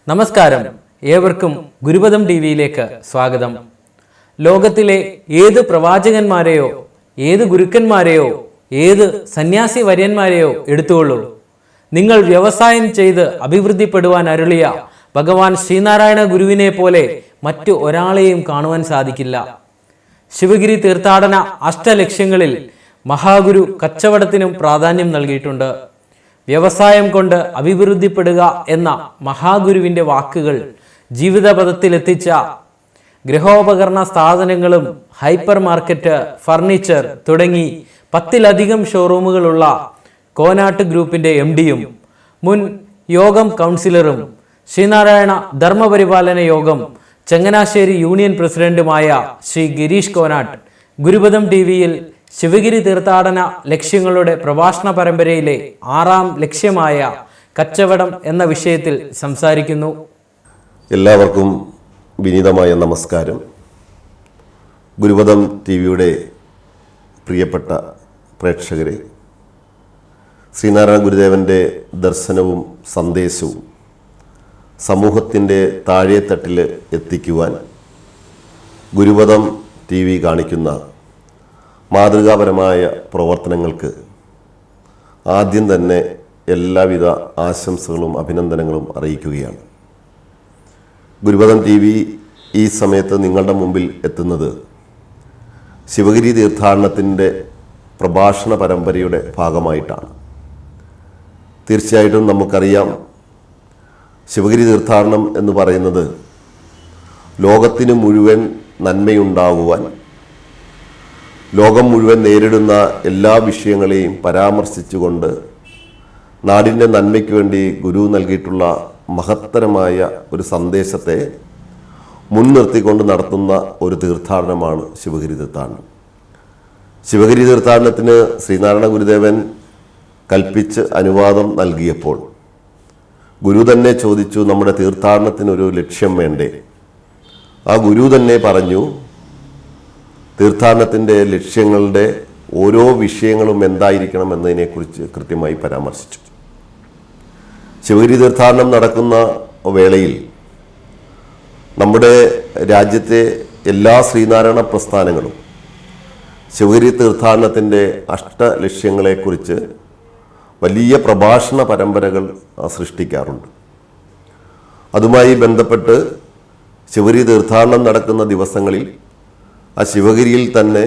നമസ്കാരം, ഏവർക്കും ഗുരുപദം ടിവിയിലേക്ക് സ്വാഗതം. ലോകത്തിലെ ഏത് പ്രവാചകന്മാരെയോ ഏത് ഗുരുക്കന്മാരെയോ ഏത് സന്യാസി വര്യന്മാരെയോ എടുത്തുകൊള്ളൂ. നിങ്ങൾ വ്യവസായം ചെയ്ത് അഭിവൃദ്ധിപ്പെടുവാൻ അരുളിയ ഭഗവാൻ ശ്രീനാരായണ ഗുരുവിനെ പോലെ മറ്റു ഒരാളെയും കാണുവാൻ സാധിക്കില്ല. ശിവഗിരി തീർത്ഥാടന അഷ്ടലക്ഷ്യങ്ങളിൽ മഹാഗുരു കച്ചവടത്തിനും പ്രാധാന്യം നൽകിയിട്ടുണ്ട്. വ്യവസായം കൊണ്ട് അഭിവൃദ്ധിപ്പെടുക എന്ന മഹാഗുരുവിൻ്റെ വാക്കുകൾ ജീവിതപഥത്തിലെത്തിച്ച ഗൃഹോപകരണ സ്ഥാപനങ്ങളും ഹൈപ്പർ മാർക്കറ്റ്, ഫർണിച്ചർ തുടങ്ങി 10-ലധികം ഷോറൂമുകളുള്ള കോനാട്ട് ഗ്രൂപ്പിൻ്റെ MD-യും മുൻ യോഗം കൗൺസിലറും ശ്രീനാരായണ ധർമ്മപരിപാലന യോഗം ചങ്ങനാശ്ശേരി യൂണിയൻ പ്രസിഡന്റുമായ ശ്രീ ഗിരീഷ് കോനാട്ട് ഗുരുപദം ടിവിയിൽ ശിവഗിരി തീർത്ഥാടന ലക്ഷ്യങ്ങളുടെ പ്രഭാഷണ പരമ്പരയിലെ 6ാം ലക്ഷ്യമായ കച്ചവടം എന്ന വിഷയത്തിൽ സംസാരിക്കുന്നു. എല്ലാവർക്കും വിനീതമായ നമസ്കാരം. ഗുരുപദം ടിവിയുടെ പ്രിയപ്പെട്ട പ്രേക്ഷകരെ, ശ്രീനാരായണ ഗുരുദേവൻ്റെ ദർശനവും സന്ദേശവും സമൂഹത്തിൻ്റെ താഴെത്തട്ടിൽ എത്തിക്കുവാൻ ഗുരുപദം TV കാണിക്കുന്ന മാതൃകാപരമായ പ്രവർത്തനങ്ങൾക്ക് ആദ്യം തന്നെ എല്ലാവിധ ആശംസകളും അഭിനന്ദനങ്ങളും അറിയിക്കുകയാണ്. ഗുരുപദം TV ഈ സമയത്ത് നിങ്ങളുടെ മുമ്പിൽ എത്തുന്നത് ശിവഗിരി തീർത്ഥാടനത്തിൻ്റെ പ്രഭാഷണ പരമ്പരയുടെ ഭാഗമായിട്ടാണ്. തീർച്ചയായിട്ടും നമുക്കറിയാം, ശിവഗിരി തീർത്ഥാടനം എന്ന് പറയുന്നത് ലോകത്തിന് മുഴുവൻ നന്മയുണ്ടാകുവാൻ, ലോകം മുഴുവൻ നേരിടുന്ന എല്ലാ വിഷയങ്ങളെയും പരാമർശിച്ചുകൊണ്ട് നാടിൻ്റെ നന്മയ്ക്ക് വേണ്ടി ഗുരു നൽകിയിട്ടുള്ള മഹത്തരമായ ഒരു സന്ദേശത്തെ മുൻനിർത്തിക്കൊണ്ട് നടത്തുന്ന ഒരു തീർത്ഥാടനമാണ് ശിവഗിരി തീർത്ഥാടനം. ശിവഗിരി തീർത്ഥാടനത്തിന് ശ്രീനാരായണ ഗുരുദേവൻ കൽപ്പിച്ച് അനുവാദം നൽകിയപ്പോൾ ഗുരു തന്നെ ചോദിച്ചു, നമ്മുടെ തീർത്ഥാടനത്തിനൊരു ലക്ഷ്യം വേണ്ടേ? ആ ഗുരു തന്നെ പറഞ്ഞു, തീർത്ഥാടനത്തിൻ്റെ ലക്ഷ്യങ്ങളുടെ ഓരോ വിഷയങ്ങളും എന്തായിരിക്കണം എന്നതിനെക്കുറിച്ച് കൃത്യമായി പരാമർശിച്ചു. ശിവഗിരി തീർത്ഥാടനം നടക്കുന്ന വേളയിൽ നമ്മുടെ രാജ്യത്തെ എല്ലാ ശ്രീനാരായണ പ്രസ്ഥാനങ്ങളും ശിവഗിരി തീർത്ഥാടനത്തിൻ്റെ അഷ്ടലക്ഷ്യങ്ങളെക്കുറിച്ച് വലിയ പ്രഭാഷണ പരമ്പരകൾ സൃഷ്ടിക്കാറുണ്ട്. അതുമായി ബന്ധപ്പെട്ട് ശിവഗിരി തീർത്ഥാടനം നടക്കുന്ന ദിവസങ്ങളിൽ ആ ശിവഗിരിയിൽ തന്നെ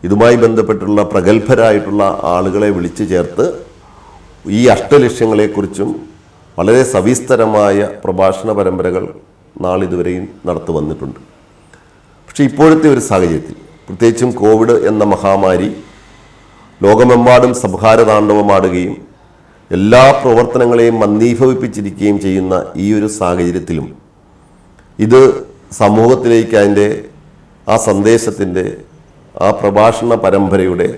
ഇതുമായി ബന്ധപ്പെട്ടുള്ള പ്രഗത്ഭരായിട്ടുള്ള ആളുകളെ വിളിച്ചു ചേർത്ത് ഈ അഷ്ടലക്ഷ്യങ്ങളെക്കുറിച്ചും വളരെ സവിസ്തരമായ പ്രഭാഷണ പരമ്പരകൾ നാളിതുവരെയും നടത്തി വന്നിട്ടുണ്ട്. പക്ഷേ ഇപ്പോഴത്തെ ഒരു സാഹചര്യത്തിൽ, പ്രത്യേകിച്ചും കോവിഡ് എന്ന മഹാമാരി ലോകമെമ്പാടും സംഹാരതാണ്ഡവമാടുകയും എല്ലാ പ്രവർത്തനങ്ങളെയും മന്ദീഭവിപ്പിച്ചിരിക്കുകയും ചെയ്യുന്ന ഈ ഒരു സാഹചര്യത്തിലും ഇത് സമൂഹത്തിലേക്ക് അതിൻ്റെ ആ സന്ദേശത്തിൻ്റെ ആ പ്രഭാഷണ പരമ്പരയുടെ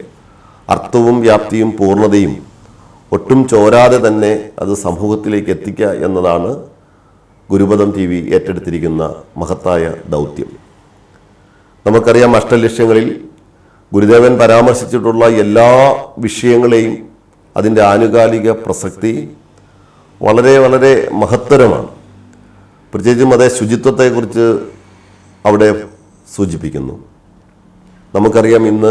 അർത്ഥവും വ്യാപ്തിയും പൂർണ്ണതയും ഒട്ടും ചോരാതെ തന്നെ അത് സമൂഹത്തിലേക്ക് എത്തിക്കുക എന്നതാണ് ഗുരുപദം TV ഏറ്റെടുത്തിരിക്കുന്ന മഹത്തായ ദൗത്യം. നമുക്കറിയാം, അഷ്ടലക്ഷ്യങ്ങളിൽ ഗുരുദേവൻ പരാമർശിച്ചിട്ടുള്ള എല്ലാ വിഷയങ്ങളെയും അതിൻ്റെ ആനുകാലിക പ്രസക്തി വളരെ വളരെ മഹത്തരമാണ്. പ്രത്യേകിച്ചും അതേ ശുചിത്വത്തെക്കുറിച്ച് അവിടെ സൂചിപ്പിക്കുന്നു. നമുക്കറിയാം, ഇന്ന്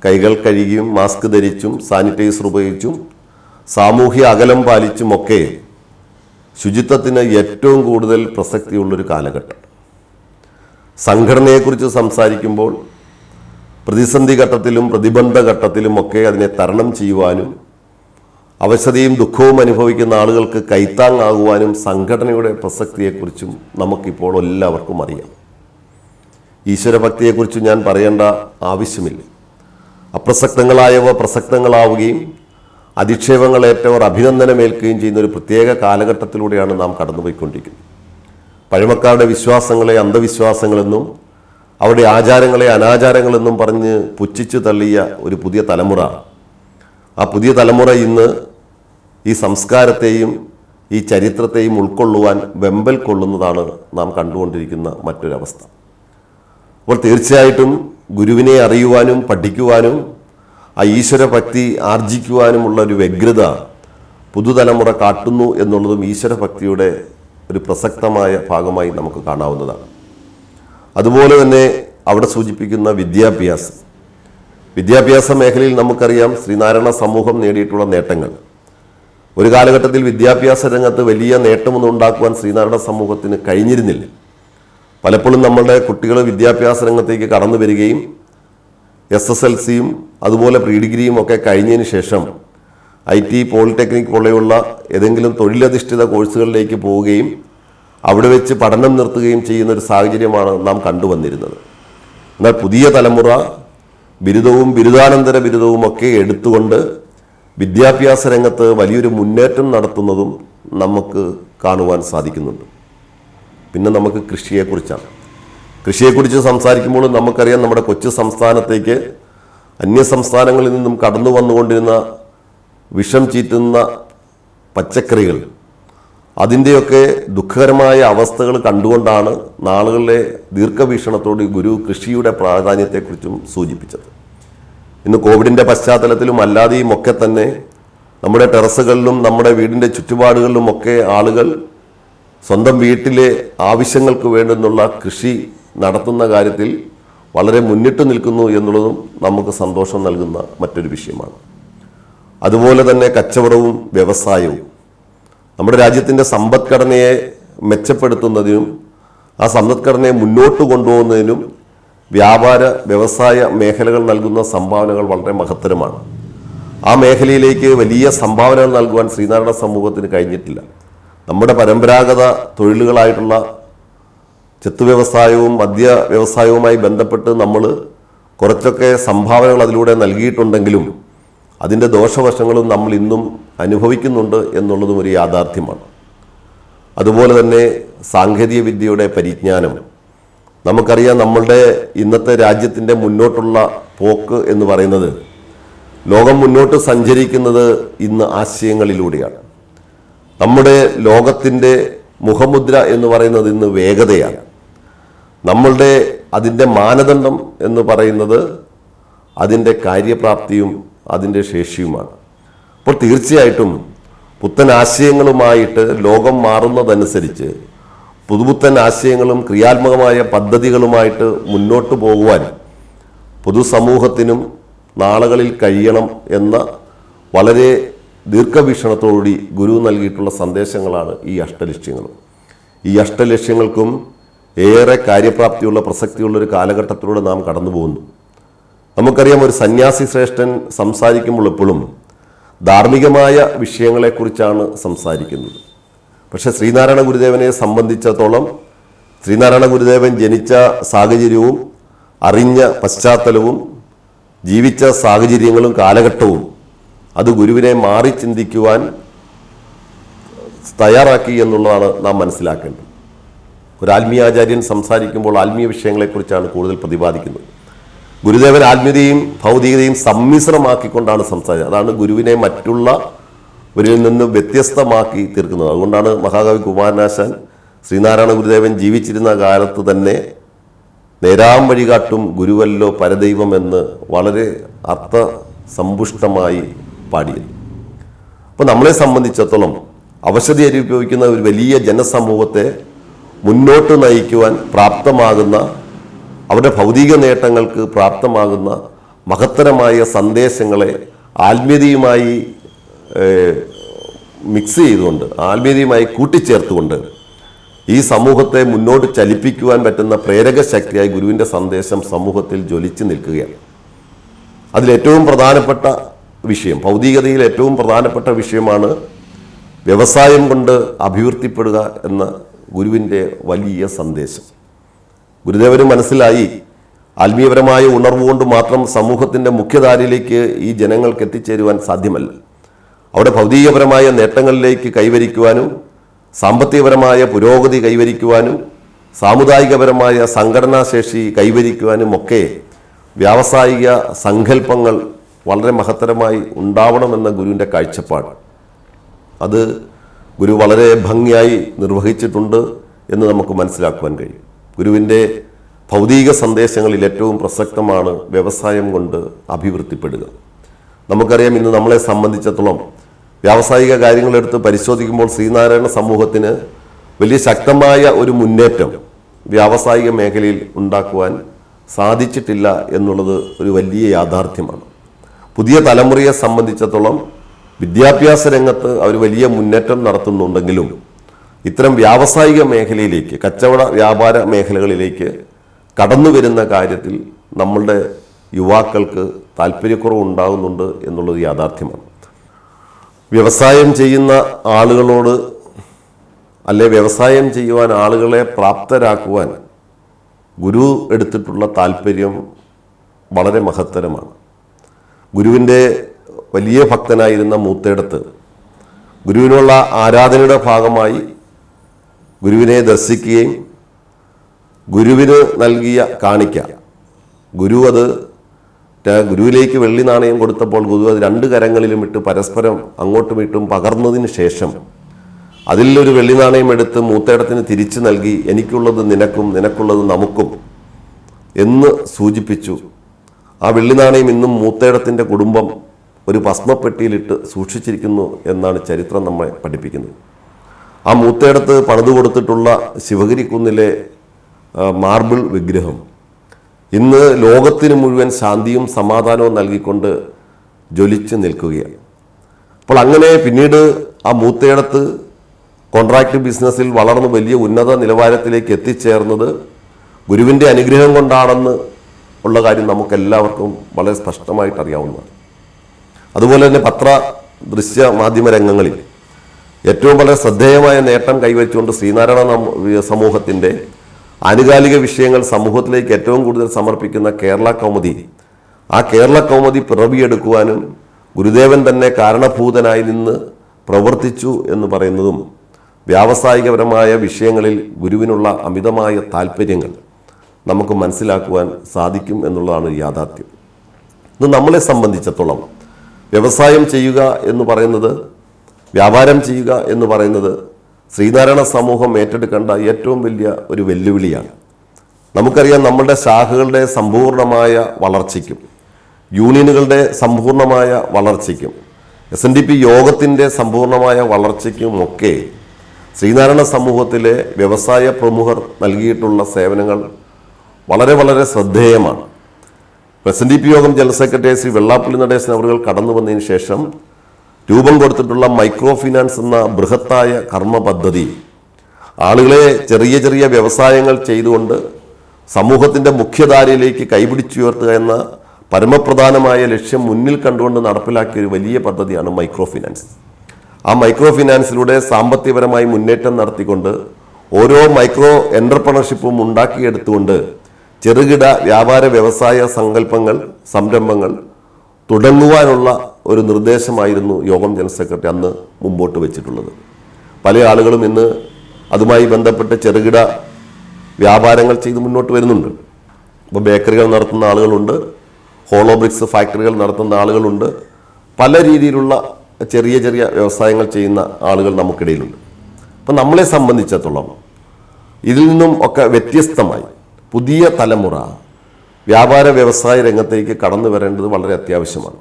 കൈകൾ കഴുകിയും മാസ്ക് ധരിച്ചും സാനിറ്റൈസർ ഉപയോഗിച്ചും സാമൂഹ്യ അകലം പാലിച്ചുമൊക്കെ ശുചിത്വത്തിന് ഏറ്റവും കൂടുതൽ പ്രസക്തിയുള്ളൊരു കാലഘട്ടം. സംഘടനയെക്കുറിച്ച് സംസാരിക്കുമ്പോൾ പ്രതിസന്ധി ഘട്ടത്തിലും പ്രതിബന്ധ ഘട്ടത്തിലുമൊക്കെ അതിനെ തരണം ചെയ്യുവാനും അവശതയും ദുഃഖവും അനുഭവിക്കുന്ന ആളുകൾക്ക് കൈത്താങ്ങാകുവാനും സംഘടനയുടെ പ്രസക്തിയെക്കുറിച്ചും നമുക്കിപ്പോൾ എല്ലാവർക്കും അറിയാം. ഈശ്വരഭക്തിയെക്കുറിച്ച് ഞാൻ പറയേണ്ട ആവശ്യമില്ല. അപ്രസക്തങ്ങളായവ പ്രസക്തങ്ങളാവുകയും അധിക്ഷേപങ്ങളേറ്റവർ അഭിനന്ദനമേൽക്കുകയും ചെയ്യുന്ന ഒരു പ്രത്യേക കാലഘട്ടത്തിലൂടെയാണ് നാം കടന്നുപോയിക്കൊണ്ടിരിക്കുന്നത്. പഴമക്കാരുടെ വിശ്വാസങ്ങളെ അന്ധവിശ്വാസങ്ങളെന്നും അവരുടെ ആചാരങ്ങളെ അനാചാരങ്ങളെന്നും പറഞ്ഞ് പുച്ഛിച്ചു തള്ളിയ ഒരു പുതിയ തലമുറ, ആ പുതിയ തലമുറ ഇന്ന് ഈ സംസ്കാരത്തെയും ഈ ചരിത്രത്തെയും ഉൾക്കൊള്ളുവാൻ വെമ്പൽ കൊള്ളുന്നതാണ് നാം കണ്ടുകൊണ്ടിരിക്കുന്ന മറ്റൊരവസ്ഥ. അപ്പോൾ തീർച്ചയായിട്ടും ഗുരുവിനെ അറിയുവാനും പഠിക്കുവാനും ആ ഈശ്വരഭക്തി ആർജിക്കുവാനുമുള്ള ഒരു വ്യഗ്രത പുതുതലമുറ കാട്ടുന്നു എന്നുള്ളതും ഈശ്വരഭക്തിയുടെ ഒരു പ്രസക്തമായ ഭാഗമായി നമുക്ക് കാണാവുന്നതാണ്. അതുപോലെ തന്നെ അവിടെ സൂചിപ്പിക്കുന്ന വിദ്യാഭ്യാസ മേഖലയിൽ നമുക്കറിയാം ശ്രീനാരായണ സമൂഹം നേടിയിട്ടുള്ള നേട്ടങ്ങൾ. ഒരു കാലഘട്ടത്തിൽ വിദ്യാഭ്യാസ രംഗത്ത് വലിയ നേട്ടമൊന്നും ഉണ്ടാക്കുവാൻ ശ്രീനാരായണ സമൂഹത്തിന് കഴിഞ്ഞിരുന്നില്ല. പലപ്പോഴും നമ്മളുടെ കുട്ടികൾ വിദ്യാഭ്യാസ രംഗത്തേക്ക് കടന്നു വരികയും SSLCയും അതുപോലെ പ്രീ ഡിഗ്രിയും ഒക്കെ കഴിഞ്ഞതിന് ശേഷം IT, പോളിടെക്നിക് പോലെയുള്ള ഏതെങ്കിലും തൊഴിലധിഷ്ഠിത കോഴ്സുകളിലേക്ക് പോവുകയും അവിടെ വെച്ച് പഠനം നിർത്തുകയും ചെയ്യുന്ന ഒരു സാഹചര്യമാണ് നാം കണ്ടുവന്നിരുന്നത്. എന്നാൽ പുതിയ തലമുറ ബിരുദവും ബിരുദാനന്തര ബിരുദവും ഒക്കെ എടുത്തുകൊണ്ട് വിദ്യാഭ്യാസ രംഗത്ത് വലിയൊരു മുന്നേറ്റം നടത്തുന്നതും നമുക്ക് കാണുവാൻ സാധിക്കുന്നുണ്ട്. പിന്നെ നമുക്ക് കൃഷിയെക്കുറിച്ച് സംസാരിക്കുമ്പോൾ നമുക്കറിയാം നമ്മുടെ കൊച്ചു സംസ്ഥാനത്തേക്ക് അന്യ സംസ്ഥാനങ്ങളിൽ നിന്നും കടന്നു വന്നുകൊണ്ടിരുന്ന വിഷം ചീറ്റുന്ന പച്ചക്കറികൾ, അതിൻ്റെയൊക്കെ ദുഃഖകരമായ അവസ്ഥകൾ കണ്ടുകൊണ്ടാണ് നാളുകളിലെ ദീർഘവീക്ഷണത്തോട് ഗുരു കൃഷിയുടെ പ്രാധാന്യത്തെക്കുറിച്ചും സൂചിപ്പിച്ചത്. ഇന്ന് കോവിഡിൻ്റെ പശ്ചാത്തലത്തിലും അല്ലാതെയും ഒക്കെ തന്നെ നമ്മുടെ ടെറസുകളിലും നമ്മുടെ വീടിൻ്റെ ചുറ്റുപാടുകളിലും ഒക്കെ ആളുകൾ സ്വന്തം വീട്ടിലെ ആവശ്യങ്ങൾക്ക് വേണ്ടുന്നുള്ള കൃഷി നടത്തുന്ന കാര്യത്തിൽ വളരെ മുന്നിട്ട് നിൽക്കുന്നു എന്നുള്ളതും നമുക്ക് സന്തോഷം നൽകുന്ന മറ്റൊരു വിഷയമാണ്. അതുപോലെ തന്നെ കച്ചവടവും വ്യവസായവും നമ്മുടെ രാജ്യത്തിൻ്റെ സമ്പദ്ഘടനയെ മെച്ചപ്പെടുത്തുന്നതിനും ആ സമ്പദ്ഘടനയെ മുന്നോട്ട് കൊണ്ടുപോകുന്നതിനും വ്യാപാര വ്യവസായ മേഖലകൾ നൽകുന്ന സംഭാവനകൾ വളരെ മഹത്തരമാണ്. ആ മേഖലയിലേക്ക് വലിയ സംഭാവനകൾ നൽകുവാൻ ശ്രീനാരായണ സമൂഹത്തിന് കഴിഞ്ഞിട്ടില്ല. നമ്മുടെ പരമ്പരാഗത തൊഴിലുകളായിട്ടുള്ള ചെത്തു വ്യവസായവും മദ്യ വ്യവസായവുമായി ബന്ധപ്പെട്ട് നമ്മൾ കുറച്ചൊക്കെ സംഭാവനകൾ അതിലൂടെ നൽകിയിട്ടുണ്ടെങ്കിലും അതിൻ്റെ ദോഷവശങ്ങളും നമ്മൾ ഇന്നും അനുഭവിക്കുന്നുണ്ട് എന്നുള്ളതും ഒരു യാഥാർത്ഥ്യമാണ്. അതുപോലെ തന്നെ സാങ്കേതിക വിദ്യയുടെ പരിജ്ഞാനം, നമുക്കറിയാം നമ്മളുടെ ഇന്നത്തെ രാജ്യത്തിൻ്റെ മുന്നോട്ടുള്ള പോക്ക് എന്ന് പറയുന്നത്, ലോകം മുന്നോട്ട് സഞ്ചരിക്കുന്നത് ഇന്ന് ആശയങ്ങളിലൂടെയാണ്. നമ്മുടെ ലോകത്തിൻ്റെ മുഖമുദ്ര എന്ന് പറയുന്നത് ഇന്ന് വേഗതയാണ്. നമ്മളുടെ അതിൻ്റെ മാനദണ്ഡം എന്ന് പറയുന്നത് അതിൻ്റെ കാര്യപ്രാപ്തിയും അതിൻ്റെ ശേഷിയുമാണ്. അപ്പോൾ തീർച്ചയായിട്ടും പുത്തൻ ആശയങ്ങളുമായിട്ട് ലോകം മാറുന്നതനുസരിച്ച് പുതുപുത്തൻ ആശയങ്ങളും ക്രിയാത്മകമായ പദ്ധതികളുമായിട്ട് മുന്നോട്ട് പോകുവാൻ പൊതുസമൂഹത്തിനും നാളുകളിൽ കഴിയണം എന്ന വളരെ ദീർഘവീക്ഷണത്തോടുകൂടി ഗുരു നൽകിയിട്ടുള്ള സന്ദേശങ്ങളാണ് ഈ അഷ്ടലക്ഷ്യങ്ങളും. ഈ അഷ്ടലക്ഷ്യങ്ങൾക്കും ഏറെ കാര്യപ്രാപ്തിയുള്ള പ്രസക്തിയുള്ള ഒരു കാലഘട്ടത്തിലൂടെ നാം കടന്നു പോകുന്നു. നമുക്കറിയാം, ഒരു സന്യാസി ശ്രേഷ്ഠൻ സംസാരിക്കുമ്പോൾ എപ്പോഴും ധാർമ്മികമായ വിഷയങ്ങളെക്കുറിച്ചാണ് സംസാരിക്കുന്നത്. പക്ഷേ ശ്രീനാരായണ ഗുരുദേവനെ സംബന്ധിച്ചിടത്തോളം ശ്രീനാരായണ ഗുരുദേവൻ ജനിച്ച സാഹചര്യവും അറിഞ്ഞ പശ്ചാത്തലവും ജീവിച്ച സാഹചര്യങ്ങളും കാലഘട്ടവും അത് ഗുരുവിനെ മാറി ചിന്തിക്കുവാൻ തയ്യാറാക്കി എന്നുള്ളതാണ് നാം മനസ്സിലാക്കേണ്ടത്. ഒരു ആത്മീയാചാര്യൻ സംസാരിക്കുമ്പോൾ ആത്മീയ വിഷയങ്ങളെക്കുറിച്ചാണ് കൂടുതൽ പ്രതിപാദിക്കുന്നത്. ഗുരുദേവൻ ആത്മീയതയും ഭൗതികതയും സമ്മിശ്രമാക്കിക്കൊണ്ടാണ് സംസാരിച്ചത്. അതാണ് ഗുരുവിനെ മറ്റുള്ളവരിൽ നിന്ന് വ്യത്യസ്തമാക്കി തീർക്കുന്നത്. അതുകൊണ്ടാണ് മഹാകവി കുമാരനാശാൻ ശ്രീനാരായണ ഗുരുദേവൻ ജീവിച്ചിരുന്ന കാലത്ത് തന്നെ നേരാം വഴികാട്ടും ഗുരുവല്ലോ പരദൈവം എന്ന് വളരെ അർത്ഥസമ്പുഷ്ടമായി പാടിയത്. അപ്പോൾ നമ്മളെ സംബന്ധിച്ചിടത്തോളം അവശതി അനുഭവിക്കുന്ന ഒരു വലിയ ജനസമൂഹത്തെ മുന്നോട്ട് നയിക്കുവാൻ പ്രാപ്തമാകുന്ന, അവരുടെ ഭൗതിക നേട്ടങ്ങൾക്ക് പ്രാപ്തമാകുന്ന മഹത്തരമായ സന്ദേശങ്ങളെ ആത്മീയതയുമായി മിക്സ് ചെയ്തുകൊണ്ട്, ആത്മീയതയുമായി കൂട്ടിച്ചേർത്തുകൊണ്ട് ഈ സമൂഹത്തെ മുന്നോട്ട് ചലിപ്പിക്കുവാൻ പറ്റുന്ന പ്രേരക ശക്തിയായി ഗുരുവിൻ്റെ സന്ദേശം സമൂഹത്തിൽ ജ്വലിച്ച് നിൽക്കുകയാണ്. അതിലേറ്റവും പ്രധാനപ്പെട്ട വിഷയം, ഭൗതികതയിൽ ഏറ്റവും പ്രധാനപ്പെട്ട വിഷയമാണ് വ്യവസായം കൊണ്ട് അഭിവൃദ്ധിപ്പെടുക എന്ന ഗുരുവിൻ്റെ വലിയ സന്ദേശം. ഗുരുദേവന് മനസ്സിലായി, ആത്മീയപരമായ ഉണർവുകൊണ്ട് മാത്രം സമൂഹത്തിൻ്റെ മുഖ്യധാരയിലേക്ക് ഈ ജനങ്ങൾക്ക് എത്തിച്ചേരുവാൻ സാധ്യമല്ല. അവിടെ ഭൗതികപരമായ നേട്ടങ്ങളിലേക്ക് കൈവരിക്കുവാനും സാമ്പത്തികപരമായ പുരോഗതി കൈവരിക്കുവാനും സാമുദായികപരമായ സംഘടനാശേഷി കൈവരിക്കുവാനും ഒക്കെ വ്യാവസായിക സങ്കല്പങ്ങൾ വളരെ മഹത്തരമായി ഉണ്ടാവണമെന്ന ഗുരുവിൻ്റെ കാഴ്ചപ്പാട്, അത് ഗുരു വളരെ ഭംഗിയായി നിർവഹിച്ചിട്ടുണ്ട് എന്ന് നമുക്ക് മനസ്സിലാക്കുവാൻ കഴിയും. ഗുരുവിൻ്റെ ഭൗതിക സന്ദേശങ്ങളിൽ ഏറ്റവും പ്രസക്തമാണ് വ്യവസായം കൊണ്ട് അഭിവൃദ്ധിപ്പെടുക. നമുക്കറിയാം, ഇന്ന് നമ്മളെ സംബന്ധിച്ചിടത്തോളം വ്യാവസായിക കാര്യങ്ങളെടുത്ത് പരിശോധിക്കുമ്പോൾ ശ്രീനാരായണ സമൂഹത്തിന് വലിയ ശക്തമായ ഒരു മുന്നേറ്റം വ്യാവസായിക മേഖലയിൽ ഉണ്ടാക്കുവാൻ സാധിച്ചിട്ടില്ല എന്നുള്ളത് ഒരു വലിയ യാഥാർത്ഥ്യമാണ്. പുതിയ തലമുറയെ സംബന്ധിച്ചിടത്തോളം വിദ്യാഭ്യാസ രംഗത്ത് അവർ വലിയ മുന്നേറ്റം നടത്തുന്നുണ്ടെങ്കിലും ഇത്തരം വ്യാവസായിക മേഖലയിലേക്ക്, കച്ചവട വ്യാപാര മേഖലകളിലേക്ക് കടന്നു വരുന്ന കാര്യത്തിൽ നമ്മളുടെ യുവാക്കൾക്ക് താല്പര്യക്കുറവ് ഉണ്ടാകുന്നുണ്ട് എന്നുള്ളത് യാഥാർത്ഥ്യമാണ്. വ്യവസായം ചെയ്യുന്ന ആളുകളോട് അല്ലെ വ്യവസായം ചെയ്യുവാൻ ആളുകളെ പ്രാപ്തരാക്കുവാൻ ഗുരു എടുത്തിട്ടുള്ള താല്പര്യം വളരെ മഹത്തരമാണ്. ഗുരുവിൻ്റെ വലിയ ഭക്തനായിരുന്ന മൂത്തേടത്ത് ഗുരുവിനുള്ള ആരാധനയുടെ ഭാഗമായി ഗുരുവിനെ ദർശിക്കുകയും ഗുരുവിന് നൽകിയ കാണിക്ക, ഗുരുവിലേക്ക് വെള്ളി നാണയം കൊടുത്തപ്പോൾ ഗുരു അത് 2 കരങ്ങളിലും ഇട്ട് പരസ്പരം അങ്ങോട്ടും ഇട്ടും പകർന്നതിന് ശേഷം അതിലൊരു വെള്ളി നാണയം എടുത്ത് മൂത്തേടത്തിന് തിരിച്ചു നൽകി, എനിക്കുള്ളത് നിനക്കും നിനക്കുള്ളത് നമുക്കും എന്ന് സൂചിപ്പിച്ചു. ആ വെള്ളി നാണയം ഇന്നും മൂത്തേടത്തിൻ്റെ കുടുംബം ഒരു ഭസ്മപ്പെട്ടിയിലിട്ട് സൂക്ഷിച്ചിരിക്കുന്നു എന്നാണ് ചരിത്രം നമ്മളെ പഠിപ്പിക്കുന്നത്. ആ മൂത്തേടത്ത് പണിതു കൊടുത്തിട്ടുള്ള ശിവഗിരി കുന്നിലെ മാർബിൾ വിഗ്രഹം ഇന്ന് ലോകത്തിന് മുഴുവൻ ശാന്തിയും സമാധാനവും നൽകിക്കൊണ്ട് ജ്വലിച്ച് നിൽക്കുകയാണ്. അപ്പോൾ അങ്ങനെ പിന്നീട് ആ മൂത്തേടത്ത് കോൺട്രാക്ട് ബിസിനസ്സിൽ വളർന്ന് വലിയ ഉന്നത നിലവാരത്തിലേക്ക് എത്തിച്ചേർന്നത് ഗുരുവിൻ്റെ അനുഗ്രഹം കൊണ്ടാണെന്ന് ഉള്ള കാര്യം നമുക്കെല്ലാവർക്കും വളരെ സ്പഷ്ടമായിട്ട് അറിയാവുന്നതാണ്. അതുപോലെ തന്നെ പത്ര ദൃശ്യ മാധ്യമ രംഗങ്ങളിൽ ഏറ്റവും വളരെ ശ്രദ്ധേയമായ നേട്ടം കൈവരിച്ചുകൊണ്ട് ശ്രീനാരായണ സമൂഹത്തിൻ്റെ ആനുകാലിക വിഷയങ്ങൾ സമൂഹത്തിലേക്ക് ഏറ്റവും കൂടുതൽ സമർപ്പിക്കുന്ന കേരള കൗമുദി, ആ കേരള കൗമുദി പിറവിയെടുക്കുവാനും ഗുരുദേവൻ തന്നെ കാരണഭൂതനായി നിന്ന് പ്രവർത്തിച്ചു എന്ന് പറയുന്നതും വ്യാവസായികപരമായ വിഷയങ്ങളിൽ ഗുരുവിനുള്ള അമിതമായ താല്പര്യങ്ങൾ നമുക്ക് മനസ്സിലാക്കുവാൻ സാധിക്കും എന്നുള്ളതാണ് യാഥാർത്ഥ്യം. ഇത് നമ്മളെ സംബന്ധിച്ചിടത്തോളം വ്യവസായം ചെയ്യുക എന്ന് പറയുന്നത്, വ്യാപാരം ചെയ്യുക എന്ന് പറയുന്നത് ശ്രീനാരായണ സമൂഹം ഏറ്റെടുക്കേണ്ട ഏറ്റവും വലിയ ഒരു വെല്ലുവിളിയാണ്. നമുക്കറിയാം, നമ്മളുടെ ശാഖകളുടെ സമ്പൂർണമായ വളർച്ചയ്ക്കും യൂണിയനുകളുടെ സമ്പൂർണമായ വളർച്ചയ്ക്കും SNDP യോഗത്തിൻ്റെ സമ്പൂർണമായ വളർച്ചയ്ക്കുമൊക്കെ ശ്രീനാരായണ സമൂഹത്തിലെ വ്യവസായ പ്രമുഖർ നൽകിയിട്ടുള്ള സേവനങ്ങൾ വളരെ വളരെ ശ്രദ്ധേയമാണ്. SNDP യോഗം ജനറൽ സെക്രട്ടറി ശ്രീ വെള്ളാപ്പള്ളി നടേശൻ അവർ കടന്നു വന്നതിന് ശേഷം രൂപം കൊടുത്തിട്ടുള്ള മൈക്രോ ഫിനാൻസ് എന്ന ബൃഹത്തായ കർമ്മ പദ്ധതി ആളുകളെ ചെറിയ ചെറിയ വ്യവസായങ്ങൾ ചെയ്തുകൊണ്ട് സമൂഹത്തിൻ്റെ മുഖ്യധാരയിലേക്ക് കൈപിടിച്ചുയർത്തുക എന്ന പരമപ്രധാനമായ ലക്ഷ്യം മുന്നിൽ കണ്ടുകൊണ്ട് നടപ്പിലാക്കിയ ഒരു വലിയ പദ്ധതിയാണ് മൈക്രോ ഫിനാൻസ്. ആ മൈക്രോ ഫിനാൻസിലൂടെ സാമ്പത്തികപരമായി മുന്നേറ്റം നടത്തിക്കൊണ്ട് ഓരോ മൈക്രോ എൻ്റർപ്രണർഷിപ്പും ഉണ്ടാക്കിയെടുത്തുകൊണ്ട് ചെറുകിട വ്യാപാര വ്യവസായ സങ്കല്പങ്ങൾ, സംരംഭങ്ങൾ തുടങ്ങുവാനുള്ള ഒരു നിർദ്ദേശമായിരുന്നു യോഗം ജനറൽ സെക്രട്ടറി അന്ന് മുമ്പോട്ട് വെച്ചിട്ടുള്ളത്. പല ആളുകളും ഇന്ന് അതുമായി ബന്ധപ്പെട്ട് ചെറുകിട വ്യാപാരങ്ങൾ ചെയ്ത് മുന്നോട്ട് വരുന്നുണ്ട്. ഇപ്പോൾ ബേക്കറികൾ നടത്തുന്ന ആളുകളുണ്ട്, ഹോളോ ബ്രിക്സ് ഫാക്ടറികൾ നടത്തുന്ന ആളുകളുണ്ട്, പല രീതിയിലുള്ള ചെറിയ ചെറിയ വ്യവസായങ്ങൾ ചെയ്യുന്ന ആളുകൾ നമുക്കിടയിലുണ്ട്. അപ്പം നമ്മളെ സംബന്ധിച്ചിടത്തോളം ഇതിൽ നിന്നും ഒക്കെ വ്യത്യസ്തമായി പുതിയ തലമുറ വ്യാപാര വ്യവസായ രംഗത്തേക്ക് കടന്നു വരേണ്ടത് വളരെ അത്യാവശ്യമാണ്.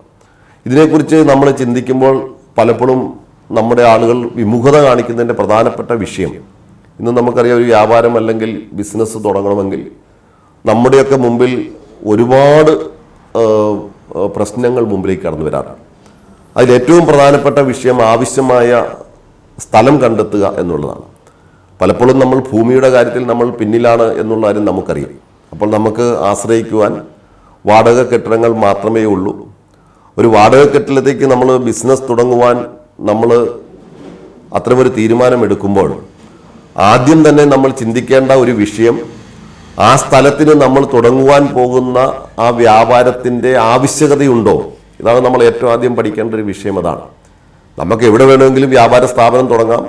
ഇതിനെക്കുറിച്ച് നമ്മൾ ചിന്തിക്കുമ്പോൾ പലപ്പോഴും നമ്മുടെ ആളുകൾ വിമുഖത കാണിക്കുന്നതിൻ്റെ പ്രധാനപ്പെട്ട വിഷയം, ഇന്ന് നമുക്കറിയാം, ഒരു വ്യാപാരം അല്ലെങ്കിൽ ബിസിനസ് തുടങ്ങണമെങ്കിൽ നമ്മുടെയൊക്കെ മുമ്പിൽ ഒരുപാട് പ്രശ്നങ്ങൾ മുമ്പിലേക്ക് കടന്നു വരാറുണ്ട്. അതിലേറ്റവും പ്രധാനപ്പെട്ട വിഷയം ആവശ്യമായ സ്ഥലം കണ്ടെത്തുക എന്നുള്ളതാണ്. പലപ്പോഴും നമ്മൾ ഭൂമിയുടെ കാര്യത്തിൽ നമ്മൾ പിന്നിലാണ് എന്നുള്ള കാര്യം നമുക്കറിയാം. അപ്പോൾ നമുക്ക് ആശ്രയിക്കുവാൻ വാടക കെട്ടിടങ്ങൾ മാത്രമേ ഉള്ളൂ. ഒരു വാടക കെട്ടിടത്തേക്ക് നമ്മൾ ബിസിനസ് തുടങ്ങുവാൻ നമ്മൾ അത്തരമൊരു തീരുമാനമെടുക്കുമ്പോൾ ആദ്യം തന്നെ നമ്മൾ ചിന്തിക്കേണ്ട ഒരു വിഷയം, ആ സ്ഥലത്തിന് നമ്മൾ തുടങ്ങുവാൻ പോകുന്ന ആ വ്യാപാരത്തിൻ്റെ ആവശ്യകതയുണ്ടോ? ഇതാണ് നമ്മൾ ഏറ്റവും ആദ്യം പഠിക്കേണ്ട ഒരു വിഷയം. അതാണ്, നമുക്ക് എവിടെ വേണമെങ്കിലും വ്യാപാര സ്ഥാപനം തുടങ്ങാം,